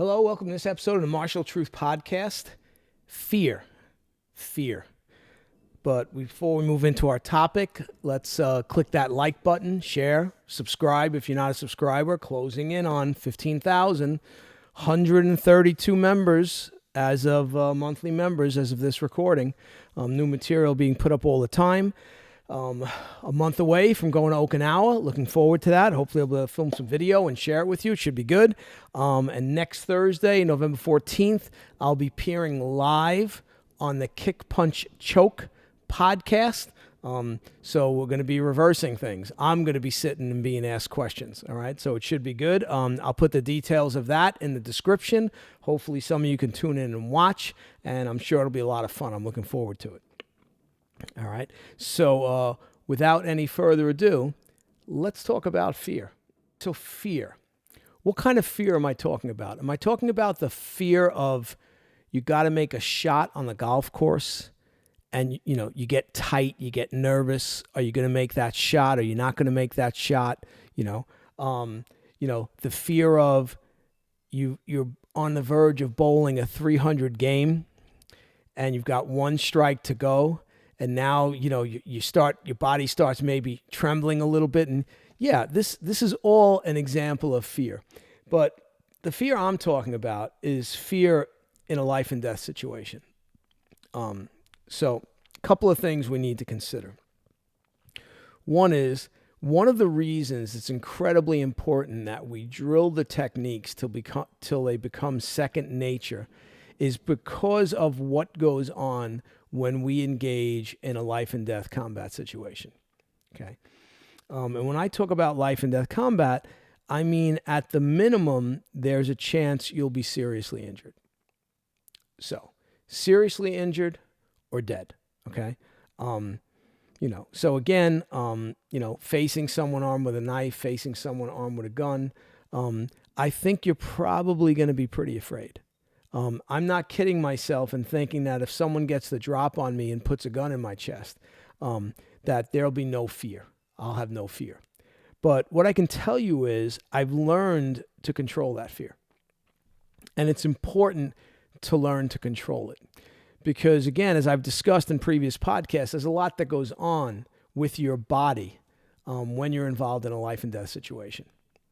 Hello, welcome to this episode of the Martial Truth Podcast. Fear. But before we move into our topic, let's click that like button, share, subscribe if you're not a subscriber. Closing in on 15,132 members as of monthly members as of this recording. New material being put up all the time. A month away from going to Okinawa. Looking forward to that. Hopefully I'll be able to film some video and share it with you. It should be good. And next Thursday, November 14th, I'll be appearing live on the Kick, Punch, Choke podcast. So we're going to be reversing things. I'm going to be sitting and being asked questions. All right. So it should be good. I'll put the details of that in the description. Hopefully some of you can tune in and watch, and I'm sure it'll be a lot of fun. I'm looking forward to it. All right. So without any further ado, let's talk about fear. So fear. What kind of fear am I talking about? Am I talking about the fear of you got to make a shot on the golf course and, you get tight, you get nervous. Are you going to make that shot? Are you not going to make that shot? The fear of you're on the verge of bowling a 300 game and you've got one strike to go. And now, your body starts maybe trembling a little bit. And yeah, this is all an example of fear. But the fear I'm talking about is fear in a life and death situation. So a couple of things we need to consider. One is, one of the reasons it's incredibly important that we drill the techniques till they become second nature is because of what goes on when we engage in a life and death combat situation. Okay. And when I talk about life and death combat, I mean, at the minimum, there's a chance you'll be seriously injured. So seriously injured or dead. Okay. So again, facing someone armed with a knife, facing someone armed with a gun, I think you're probably going to be pretty afraid. I'm not kidding myself in thinking that if someone gets the drop on me and puts a gun in my chest, that there'll be no fear. I'll have no fear. But what I can tell you is I've learned to control that fear. And it's important to learn to control it. Because again, as I've discussed in previous podcasts, there's a lot that goes on with your body when you're involved in a life and death situation.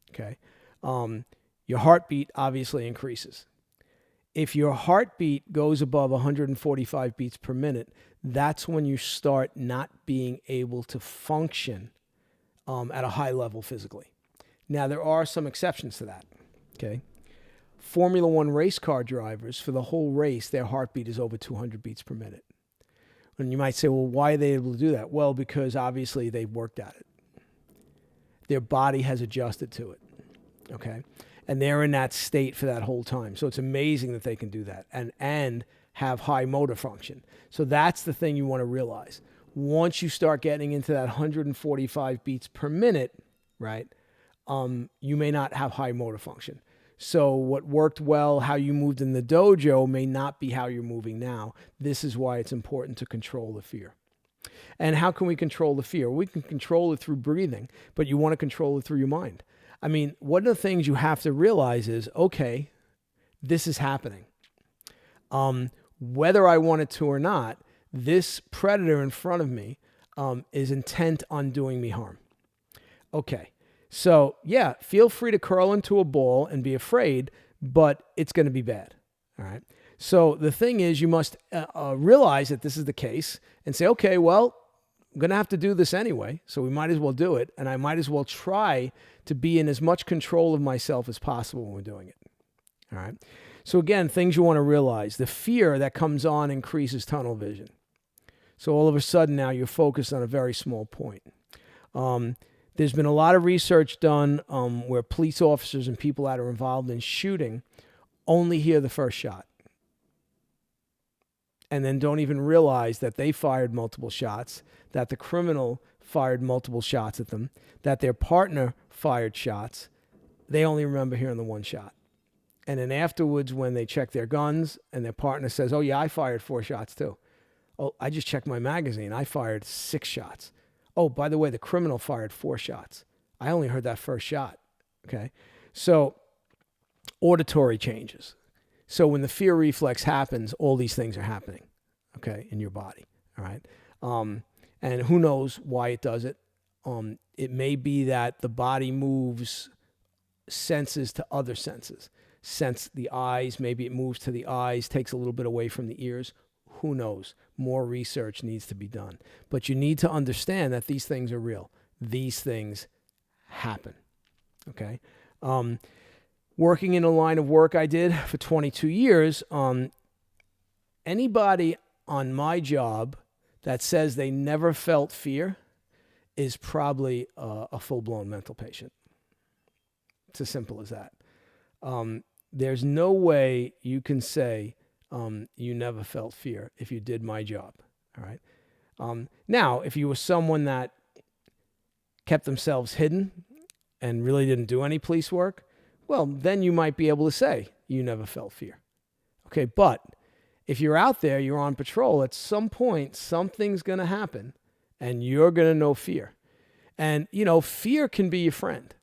Okay. Your heartbeat obviously increases. If your heartbeat goes above 145 beats per minute, that's when you start not being able to function at a high level physically. Now, there are some exceptions to that, okay? Formula One race car drivers, for the whole race, their heartbeat is over 200 beats per minute. And you might say, well, why are they able to do that? Well, because obviously they've worked at it. Their body has adjusted to it, okay? And they're in that state for that whole time. So it's amazing that they can do that and have high motor function. So that's the thing you want to realize. Once you start getting into that 145 beats per minute, right, you may not have high motor function. So what worked well, how you moved in the dojo, may not be how you're moving now. This is why it's important to control the fear. And how can we control the fear? We can control it through breathing, but you want to control it through your mind. I mean, one of the things you have to realize is, okay, this is happening. Whether I want it to or not, this predator in front of me is intent on doing me harm. Okay, so yeah, feel free to curl into a ball and be afraid, but it's going to be bad. All right. So the thing is, you must realize that this is the case and say, okay, well, I'm going to have to do this anyway, so we might as well do it, and I might as well try to be in as much control of myself as possible when we're doing it. All right? So again, things you want to realize. The fear that comes on increases tunnel vision. So all of a sudden now you're focused on a very small point. There's been a lot of research done where police officers and people that are involved in shooting only hear the first shot and then don't even realize that they fired multiple shots, that the criminal fired multiple shots at them, that their partner fired shots. They only remember hearing the one shot. And then afterwards, when they check their guns and their partner says, oh yeah, I fired 4 shots too. Oh, I just checked my magazine. I fired 6 shots. Oh, by the way, the criminal fired 4 shots. I only heard that first shot. Okay. So auditory changes. So when the fear reflex happens, all these things are happening, okay, in your body, all right? And who knows why it does it. It may be that the body moves senses to other senses. Sense the eyes, maybe it moves to the eyes, takes a little bit away from the ears. Who knows? More research needs to be done. But you need to understand that these things are real. These things happen, okay? Working in a line of work I did for 22 years, anybody on my job that says they never felt fear is probably a full-blown mental patient. It's as simple as that. There's no way you can say you never felt fear if you did my job, all right? Now, if you were someone that kept themselves hidden and really didn't do any police work, well, then you might be able to say you never felt fear. Okay, but if you're out there, you're on patrol, at some point, something's going to happen and you're going to know fear. And, fear can be your friend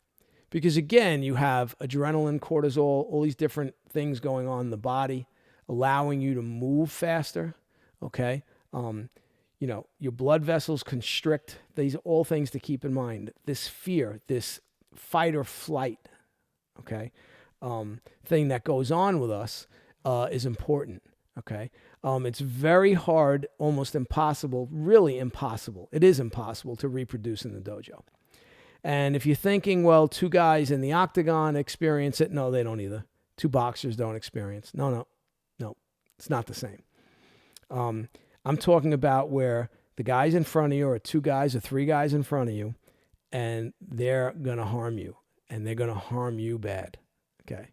because, again, you have adrenaline, cortisol, all these different things going on in the body, allowing you to move faster, okay? Your blood vessels constrict. These are all things to keep in mind. This fear, this fight or flight, okay, thing that goes on with us is important, okay? It's very hard, almost impossible, really impossible. It is impossible to reproduce in the dojo. And if you're thinking, well, two guys in the octagon experience it, no, they don't either. Two boxers don't experience. No, it's not the same. I'm talking about where the guys in front of you are two guys or three guys in front of you, and they're going to harm you, and they're going to harm you bad, okay?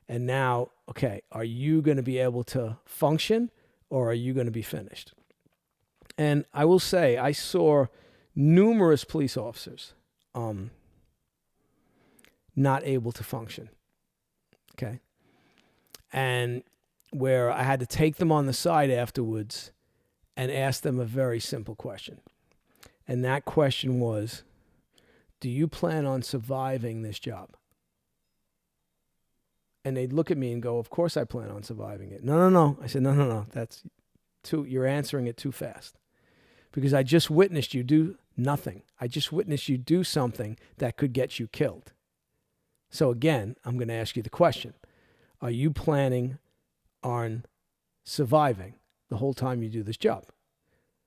And now, okay, are you going to be able to function, or are you going to be finished? And I will say, I saw numerous police officers not able to function, okay? And where I had to take them on the side afterwards and ask them a very simple question. And that question was, do you plan on surviving this job? And they'd look at me and go, of course I plan on surviving it. No. I said, no. You're answering it too fast. Because I just witnessed you do nothing. I just witnessed you do something that could get you killed. So again, I'm going to ask you the question. Are you planning on surviving the whole time you do this job?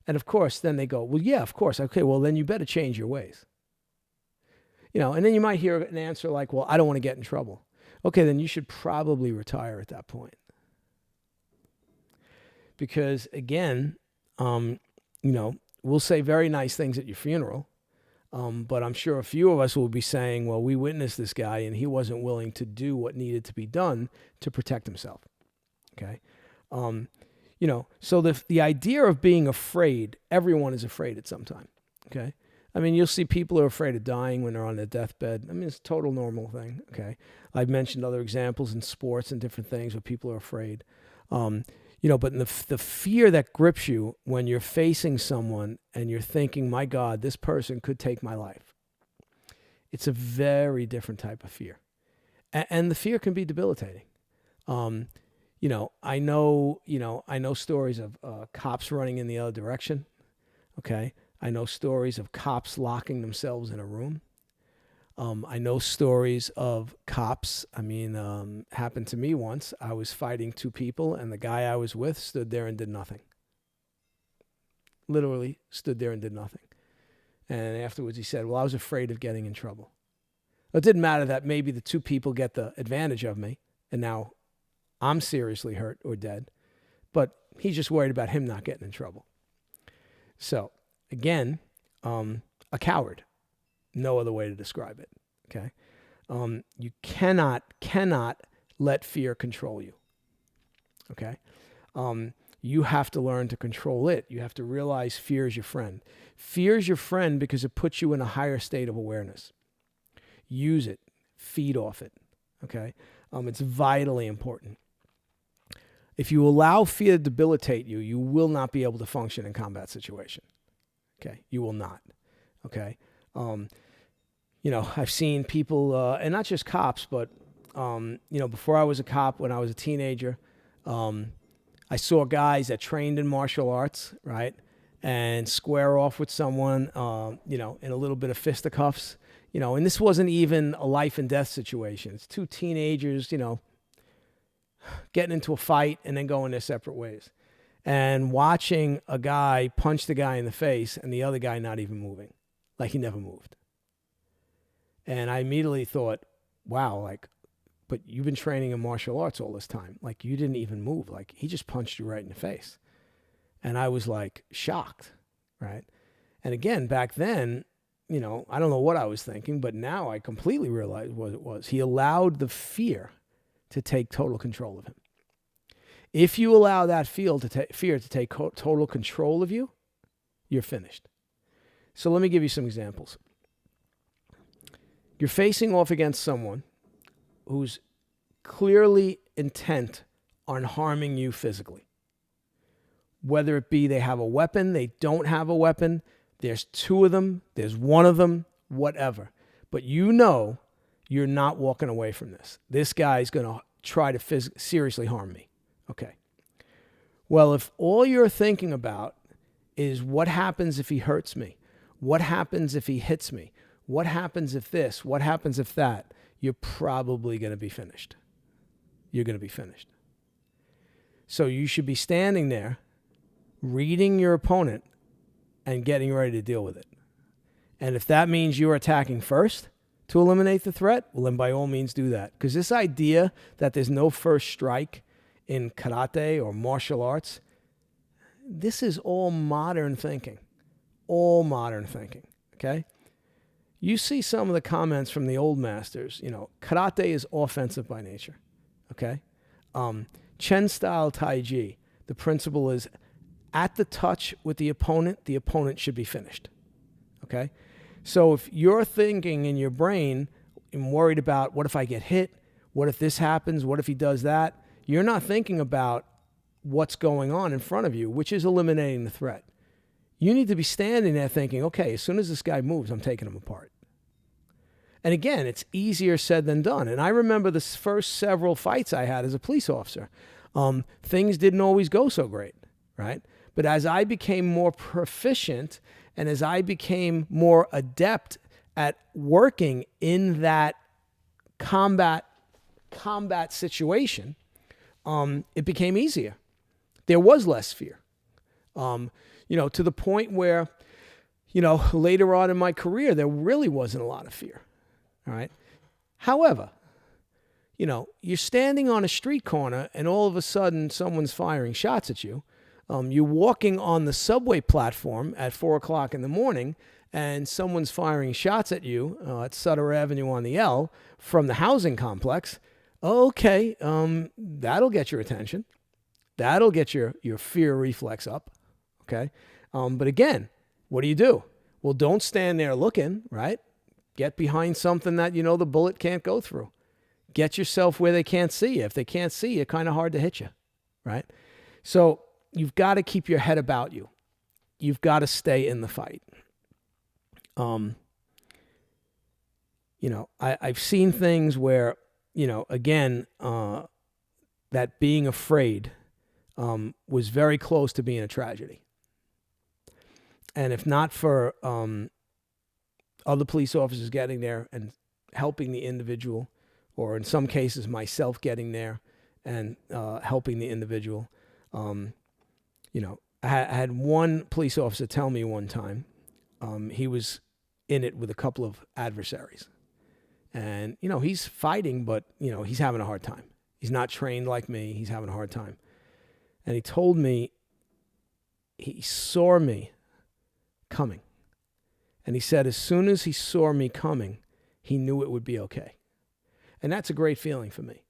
And of course, then they go, well, yeah, of course. Okay, well, then you better change your ways. And then you might hear an answer like, well, I don't want to get in trouble. Okay, then you should probably retire at that point. Because again, we'll say very nice things at your funeral, but I'm sure a few of us will be saying, well, we witnessed this guy and he wasn't willing to do what needed to be done to protect himself. Okay. So the idea of being afraid, everyone is afraid at some time. Okay. I mean, you'll see people who are afraid of dying when they're on their deathbed. I mean, it's a total normal thing. Okay. I've mentioned other examples in sports and different things where people are afraid. But the fear that grips you when you're facing someone and you're thinking, my God, this person could take my life. It's a very different type of fear. And the fear can be debilitating. I know stories of cops running in the other direction. Okay. I know stories of cops locking themselves in a room. I know stories of cops. Happened to me once. I was fighting two people and the guy I was with stood there and did nothing. Literally stood there and did nothing. And afterwards he said, well, I was afraid of getting in trouble. It didn't matter that maybe the two people get the advantage of me and now I'm seriously hurt or dead, but he's just worried about him not getting in trouble. So again, a coward. No other way to describe it. Okay. You cannot let fear control you. Okay. You have to learn to control it. You have to realize fear is your friend. Fear is your friend because it puts you in a higher state of awareness. Use it. Feed off it. Okay. It's vitally important. If you allow fear to debilitate you, you will not be able to function in combat situation. Okay. You will not. Okay. I've seen people, and not just cops, but before I was a cop, when I was a teenager, I saw guys that trained in martial arts, right, and square off with someone, in a little bit of fisticuffs, and this wasn't even a life and death situation. It's two teenagers, getting into a fight and then going their separate ways. And watching a guy punch the guy in the face and the other guy not even moving, like he never moved. And I immediately thought, wow, but you've been training in martial arts all this time. Like, you didn't even move. Like, he just punched you right in the face. And I was like shocked, right? And again, back then, I don't know what I was thinking, but now I completely realize what it was. He allowed the fear to take total control of him. If you allow that fear to take total control of you, you're finished. So let me give you some examples. You're facing off against someone who's clearly intent on harming you physically. Whether it be they have a weapon, they don't have a weapon, there's two of them, there's one of them, whatever. But you're not walking away from this. This guy's going to try to seriously harm me. Okay. Well, if all you're thinking about is what happens if he hurts me, what happens if he hits me, what happens if this, what happens if that, you're probably going to be finished. You're going to be finished. So you should be standing there, reading your opponent, and getting ready to deal with it. And if that means you're attacking first to eliminate the threat, well, then by all means do that. Because this idea that there's no first strike in karate or martial arts, this is all modern thinking. All modern thinking, okay? You see some of the comments from the old masters, karate is offensive by nature, okay? Chen-style Taiji, the principle is at the touch with the opponent should be finished, okay? So if you're thinking in your brain and worried about what if I get hit, what if this happens, what if he does that, you're not thinking about what's going on in front of you, which is eliminating the threat. You need to be standing there thinking, okay, as soon as this guy moves, I'm taking him apart. And again, it's easier said than done. And I remember the first several fights I had as a police officer. Things didn't always go so great, right? But as I became more proficient and as I became more adept at working in that combat situation, it became easier. There was less fear. To the point where, later on in my career, there really wasn't a lot of fear. All right. However, you're standing on a street corner and all of a sudden someone's firing shots at you. You're walking on the subway platform at 4:00 in the morning and someone's firing shots at you at Sutter Avenue on the L from the housing complex. Okay, that'll get your attention. That'll get your fear reflex up. Okay. But again, what do? Well, don't stand there looking, right? Get behind something that the bullet can't go through. Get yourself where they can't see you. If they can't see you, kind of hard to hit you, right? So you've got to keep your head about you. You've got to stay in the fight. I've seen things where, that being afraid was very close to being a tragedy. And if not for other police officers getting there and helping the individual, or in some cases myself getting there and helping the individual, I had one police officer tell me one time he was in it with a couple of adversaries. And, he's fighting, but, he's having a hard time. He's not trained like me. He's having a hard time. And he told me he saw me coming. And he said as soon as he saw me coming, he knew it would be okay. And that's a great feeling for me,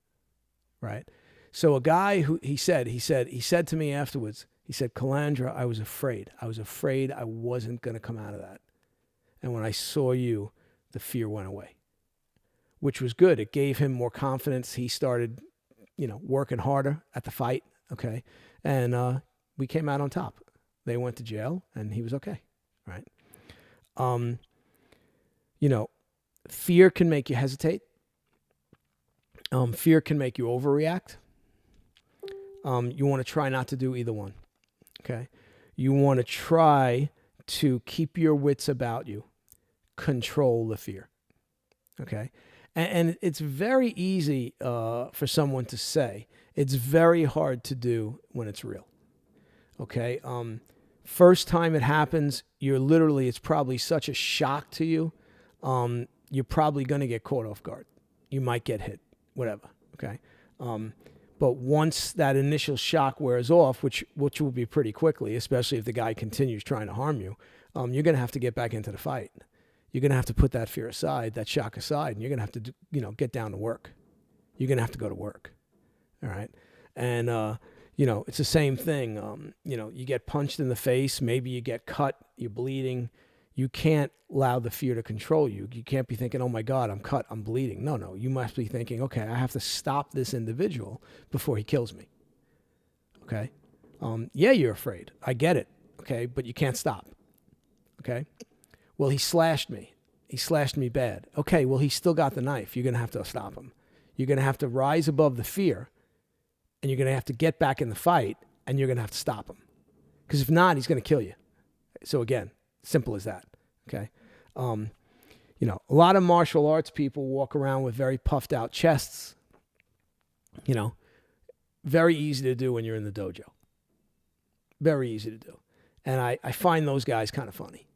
right? So a guy who, he said to me afterwards, he said, Calandra, I was afraid. I was afraid I wasn't going to come out of that. And when I saw you, the fear went away, which was good. It gave him more confidence. He started, working harder at the fight, okay? And we came out on top. They went to jail, and he was okay, right? Fear can make you hesitate. Fear can make you overreact. You want to try not to do either one. Okay. You want to try to keep your wits about you, control the fear. Okay. And it's very easy for someone to say. It's very hard to do when it's real. Okay. First time it happens, it's probably such a shock to you. You're probably going to get caught off guard. You might get hit, whatever. Okay. But once that initial shock wears off, which will be pretty quickly, especially if the guy continues trying to harm you, you're going to have to get back into the fight. You're going to have to put that fear aside, that shock aside, and you're going to have to, get down to work. You're going to have to go to work. All right. And, it's the same thing. You get punched in the face. Maybe you get cut. You're bleeding. You can't allow the fear to control you. You can't be thinking, oh my God, I'm cut, I'm bleeding. No. You must be thinking, okay, I have to stop this individual before he kills me. Okay. Yeah, you're afraid. I get it. Okay. But you can't stop. Okay. Well, he slashed me. He slashed me bad. Okay. Well, he's still got the knife. You're going to have to stop him. You're going to have to rise above the fear, and you're going to have to get back in the fight, and you're going to have to stop him. Because if not, he's going to kill you. So again, simple as that. Okay. A lot of martial arts people walk around with very puffed out chests. Very easy to do when you're in the dojo. Very easy to do. And I find those guys kind of funny,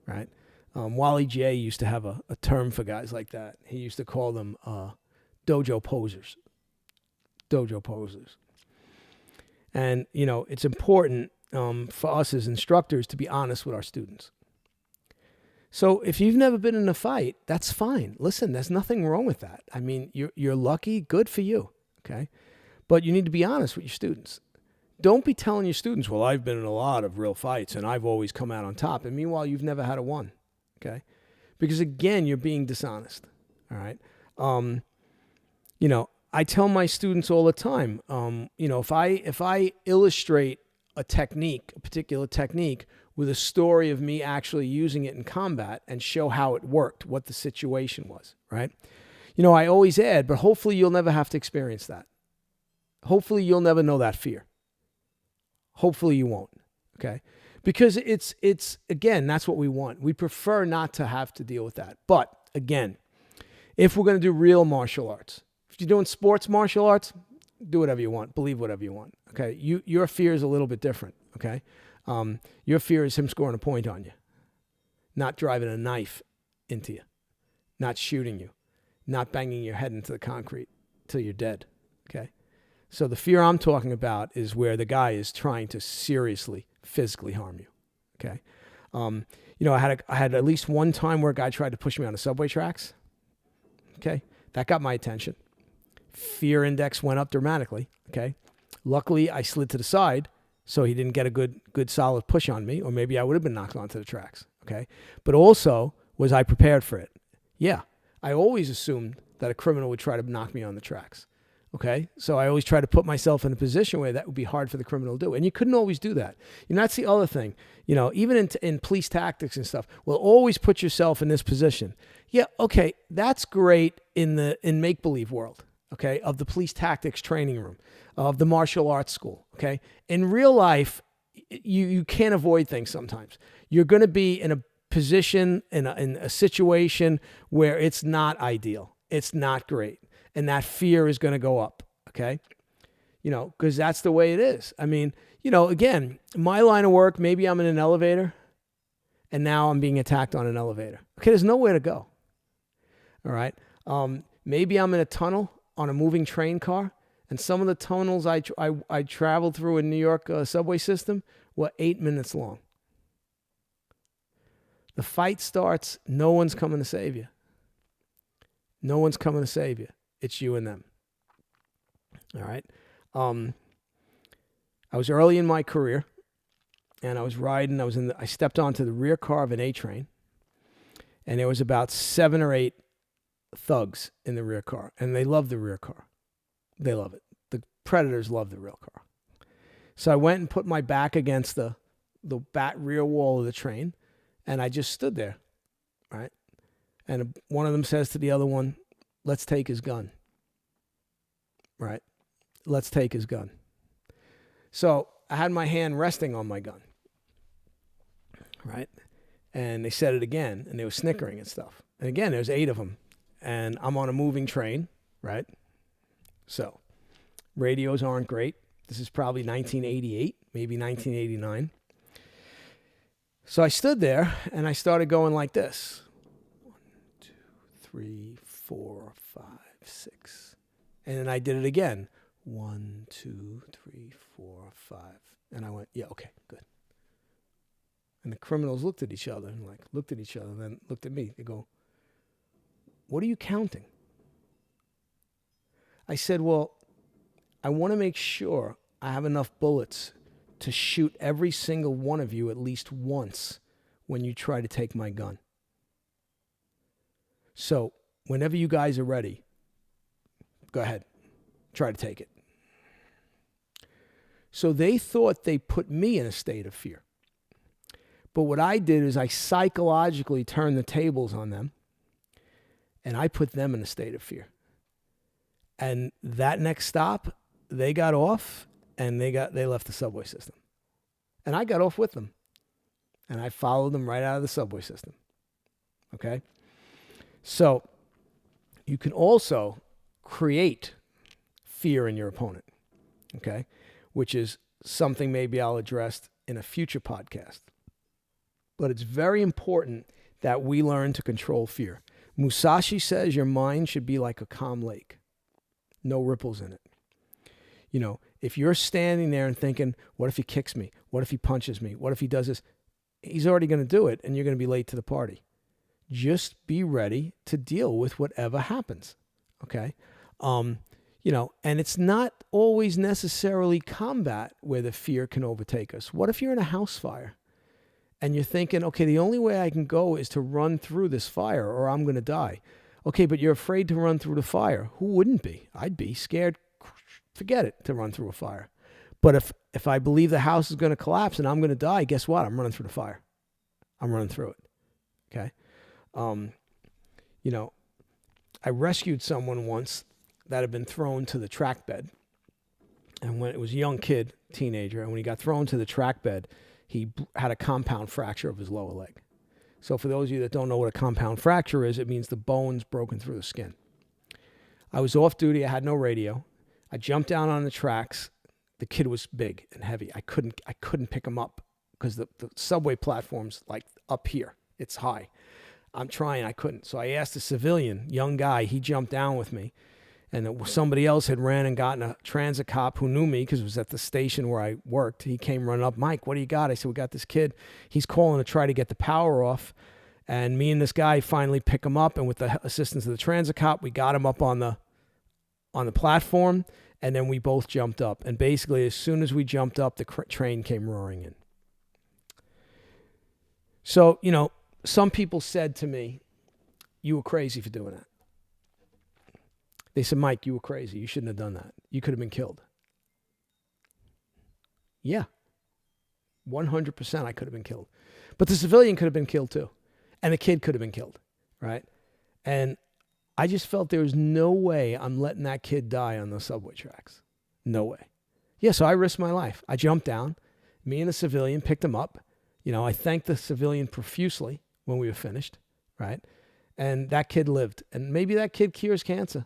right? Wally J used to have a term for guys like that. He used to call them dojo posers. Dojo posers. And, it's important for us as instructors to be honest with our students. So if you've never been in a fight, that's fine. Listen, there's nothing wrong with that. I mean, you're lucky, good for you, okay? But you need to be honest with your students. Don't be telling your students, well, I've been in a lot of real fights and I've always come out on top. And meanwhile, you've never had a one, okay? Because again, you're being dishonest, all right? I tell my students all the time, if I illustrate a particular technique with a story of me actually using it in combat and show how it worked, what the situation was, right? I always add, but hopefully you'll never have to experience that. Hopefully you'll never know that fear. Hopefully you won't, okay? Because it's again, that's what we want. We prefer not to have to deal with that. But again, if we're going to do real martial arts, if you're doing sports martial arts, do whatever you want, believe whatever you want, okay? Your fear is a little bit different, okay? Your fear is him scoring a point on you, not driving a knife into you, not shooting you, not banging your head into the concrete till you're dead, okay? So the fear I'm talking about is where the guy is trying to seriously, physically harm you, okay? I had at least one time where a guy tried to push me on the subway tracks, okay? That got my attention. Fear index went up dramatically, okay? Luckily, I slid to the side, so he didn't get a good solid push on me, or maybe I would have been knocked onto the tracks, okay? But also, was I prepared for it? Yeah. I always assumed that a criminal would try to knock me on the tracks, okay? So I always try to put myself in a position where that would be hard for the criminal to do. And you couldn't always do that. That's the other thing. Even in police tactics and stuff, well, always put yourself in this position. Yeah, okay, that's great in make-believe world, okay, of the police tactics training room, of the martial arts school, okay? In real life, you can't avoid things sometimes. You're going to be in a position, in a situation where it's not ideal. It's not great. And that fear is going to go up, okay? Because that's the way it is. I mean, again, my line of work, maybe I'm in an elevator, and now I'm being attacked on an elevator. Okay, there's nowhere to go, all right? Maybe I'm in a tunnel on a moving train car, and some of the tunnels I traveled through in New York subway system were 8 minutes long. The fight starts, no one's coming to save you. No one's coming to save you. It's you and them. All right. I was early in my career, and I was riding. I stepped onto the rear car of an A train, and there was about 7 or 8 thugs in the rear car, and they love the rear car. They love it. The predators love the rear car. So I went and put my back against the back rear wall of the train, and I just stood there, right? And one of them says to the other one, "Let's take his gun." right? Let's take his gun. So I had my hand resting on my gun, right? And they said it again, and they were snickering and stuff. And again, there's 8 of them, and I'm on a moving train, right? So radios aren't great. This is probably 1988, maybe 1989. So I stood there, and I started going like this. 1, 2, 3, 4, 5, 6. And then I did it again. 1, 2, 3, 4, 5. And I went, yeah, okay, good. And the criminals looked at each other and then looked at me. They go, what are you counting? I said, well, I want to make sure I have enough bullets to shoot every single one of you at least once when you try to take my gun. So whenever you guys are ready, go ahead, try to take it. So they thought they put me in a state of fear. But what I did is I psychologically turned the tables on them, and I put them in a state of fear. And that next stop, they got off, and they left the subway system. And I got off with them. And I followed them right out of the subway system. Okay? So you can also create fear in your opponent. Okay? Which is something maybe I'll address in a future podcast. But it's very important that we learn to control fear. Musashi says your mind should be like a calm lake. No ripples in it. You know, if you're standing there and thinking, what if he kicks me? What if he punches me? What if he does this? He's already going to do it, and you're going to be late to the party. Just be ready to deal with whatever happens. Okay? You know, and it's not always necessarily combat where the fear can overtake us. What if you're in a house fire? And you're thinking, okay, the only way I can go is to run through this fire or I'm going to die. Okay, but you're afraid to run through the fire. Who wouldn't be? I'd be scared. Forget it, to run through a fire. But if I believe the house is going to collapse and I'm going to die, guess what? I'm running through the fire. I'm running through it. Okay? You know, I rescued someone once that had been thrown to the track bed. And when it was a young kid, teenager, and when he got thrown to the track bed, he had a compound fracture of his lower leg. So for those of you that don't know what a compound fracture is, it means the bone's broken through the skin. I was off duty. I had no radio. I jumped down on the tracks. The kid was big and heavy. I couldn't pick him up because the subway platform's like up here. It's high. I'm trying. I couldn't. So I asked a civilian, young guy. He jumped down with me. And somebody else had ran and gotten a transit cop who knew me because it was at the station where I worked. He came running up. Mike, what do you got? I said, we got this kid. He's calling to try to get the power off. And me and this guy finally pick him up. And with the assistance of the transit cop, we got him up on the platform. And then we both jumped up. And basically, as soon as we jumped up, the train came roaring in. So, you know, some people said to me, you were crazy for doing that. They said, Mike, you were crazy. You shouldn't have done that. You could have been killed. Yeah. 100% I could have been killed. But the civilian could have been killed too. And the kid could have been killed, right? And I just felt there was no way I'm letting that kid die on those subway tracks. No way. Yeah, so I risked my life. I jumped down. Me and the civilian picked him up. You know, I thanked the civilian profusely when we were finished, right? And that kid lived. And maybe that kid cures cancer.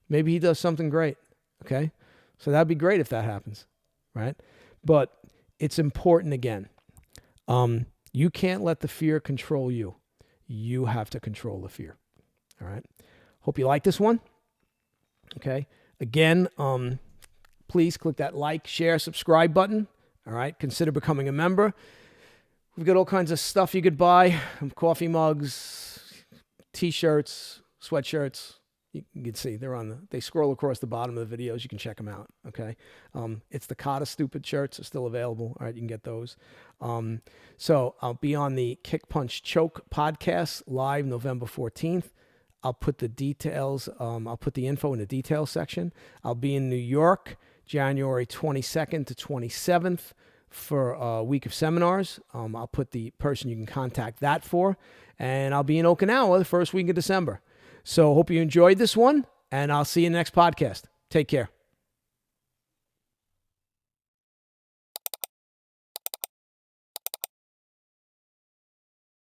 Maybe he does something great, okay? So that'd be great if that happens, right? But it's important, again. You can't let the fear control you. You have to control the fear, all right? Hope you like this one, okay? Again, please click that like, share, subscribe button, all right? Consider becoming a member. We've got all kinds of stuff you could buy, coffee mugs, T-shirts, sweatshirts. You can see they scroll across the bottom of the videos. You can check them out. Okay. It's the Kata Stupid shirts are still available. All right. You can get those. So I'll be on the Kick Punch Choke podcast live November 14th. I'll put the details. I'll put the info in the details section. I'll be in New York, January 22nd to 27th for a week of seminars. I'll put the person you can contact that for, and I'll be in Okinawa the first week of December. So hope you enjoyed this one, And I'll see you in the next podcast. Take care.